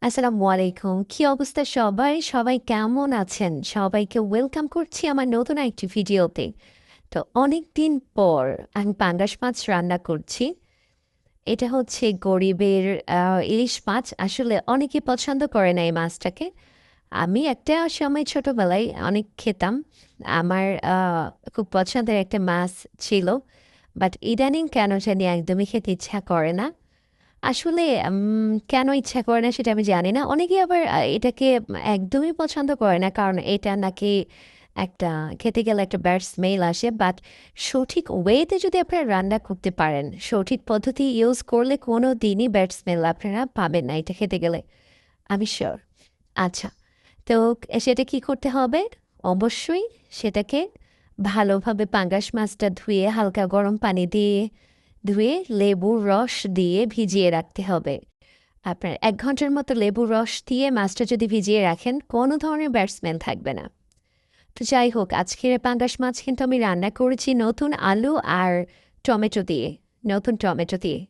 আসসালামু আলাইকুম। কি অবস্থা সবাই? সবাই কেমন আছেন? সবাইকে ওয়েলকাম করছি আমার নতুন একটি ভিডিওতে। তো অনেকদিন পর আমি পাঙ্গাস মাছ রান্না করছি। এটা হচ্ছে গরিবের ইলিশ মাছ। আসলে অনেকে পছন্দ করে না এই মাছটাকে। আমি একটা সময় ছোটবেলায় অনেক খেতাম। আমার খুব পছন্দের একটা মাছ ছিল। বাট ইদানিং কেন জানি একদমই খেতে ইচ্ছা করে না। আসলে কেন ইচ্ছা করে না সেটা আমি জানি না। অনেকেই আবার এটাকে একদমই পছন্দ করে না। কারণ এটা নাকি একটা খেতে গেলে একটা ব্যাড স্মেল আসে। বাট সঠিক ওয়েতে যদি আপনারা রান্না করতে পারেন, সঠিক পদ্ধতি ইউজ করলে কোনো দিনই ব্যাড স্মেল আপনারা পাবেন না এটা খেতে গেলে। আমি সিউর। আচ্ছা, তো সেটা কি করতে হবে? অবশ্যই সেটাকে ভালোভাবে পাঙ্গাস মাছটা ধুয়ে হালকা গরম পানি দিয়ে ধুয়ে লেবুর রস দিয়ে ভিজিয়ে রাখতে হবে। আপনার ১ ঘন্টার মতো লেবুর রস দিয়ে মাছটা যদি ভিজিয়ে রাখেন, কোনো ধরনের ব্যাড স্মেল থাকবে না। তো যাই হোক, আজকের পাঙ্গাস মাছ কিন্তু আমি রান্না করেছি নতুন আলু আর টমেটো দিয়ে, নতুন টমেটো দিয়ে।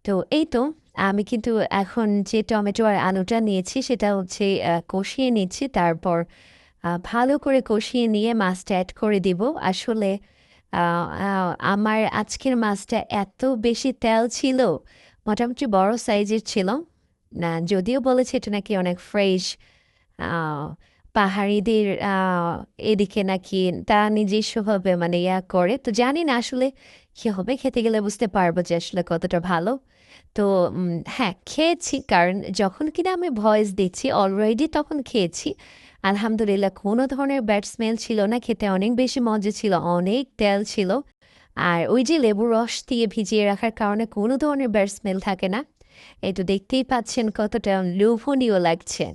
তো এই তো আমি কিন্তু এখন যে টমেটো আর আলুটা নিয়েছি সেটা হচ্ছে কষিয়ে নিচ্ছি। তারপর ভালো করে কষিয়ে নিয়ে মাছটা এড করে দিব। আসলে আ আ আমার আজকের মাছটা এত বেশি তেল ছিল, মোটামুটি বড় সাইজের ছিল। না যদিও বলেছে এটা নাকি অনেক ফ্রেশ, আ পাহাড়িদের এদিকে নাকি তারা নিজস্বভাবে মানে করে। তো জানি না আসলে কি হবে? খেতে গেলে বুঝতে পারবো যে আসলে কতটা ভালো। তো হ্যাঁ, খেয়েছি। কারণ যখন কিনা আমি ভয়েস দিচ্ছি অলরেডি তখন খেয়েছি। আলহামদুলিল্লাহ কোনো ধরনের ব্যাড স্মেল ছিল না। খেতে অনেক বেশি মজা ছিল, অনেক তেল ছিল। আর ওই যে লেবুর রস দিয়ে ভিজিয়ে রাখার কারণে কোনো ধরনের ব্যাড স্মেল থাকে না। এই তো দেখতেই পাচ্ছেন কতটা লোভনীয় লাগছে।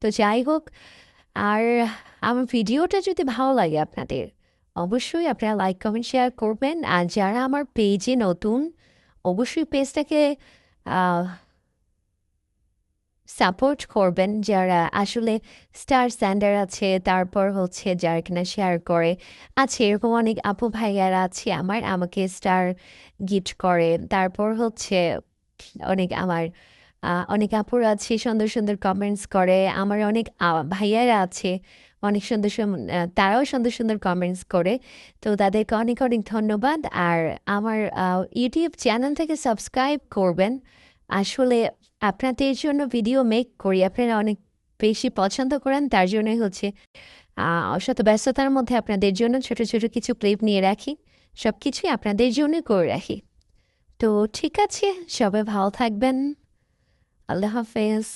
তো যাই হোক, আর আমার ভিডিওটা যদি ভালো লাগে আপনাদের, অবশ্যই আপনারা লাইক, কমেন্ট, শেয়ার করবেন। আর যারা আমার পেজে নতুন, অবশ্যই পেজটাকে আ সাপোর্ট করবেন। যারা আসলে স্টার সেন্ডার আছে, তারপর হচ্ছে যারা কিনা শেয়ার করে। আছে এরকম অনেক আপু ভাইয়ারা আছে আমার, আমাকে স্টার গিফট করে। তারপর হচ্ছে অনেক আপুরা আছে সুন্দর, সুন্দর কমেন্টস করে। আমার অনেক ভাইয়ারা আছে অনেক সুন্দর, তারাও সুন্দর, সুন্দর কমেন্টস করে। তো তাদেরকে অনেক, অনেক ধন্যবাদ। আর আমার ইউটিউব চ্যানেল থেকে সাবস্ক্রাইব করবেন। আসলে আপনাদের জন্য ভিডিও মেক করি। আপনারা অনেক বেশি পছন্দ করেন। তার জন্যই হচ্ছে শত ব্যস্ততার মধ্যে আপনাদের জন্য ছোট, ছোট কিছু ক্লিপ নিয়ে রাখি। সবকিছুই আপনাদের জন্যই করে রাখি। তো ঠিক আছে, সবাই ভালো থাকবেন। আল্লাহ হাফেজ।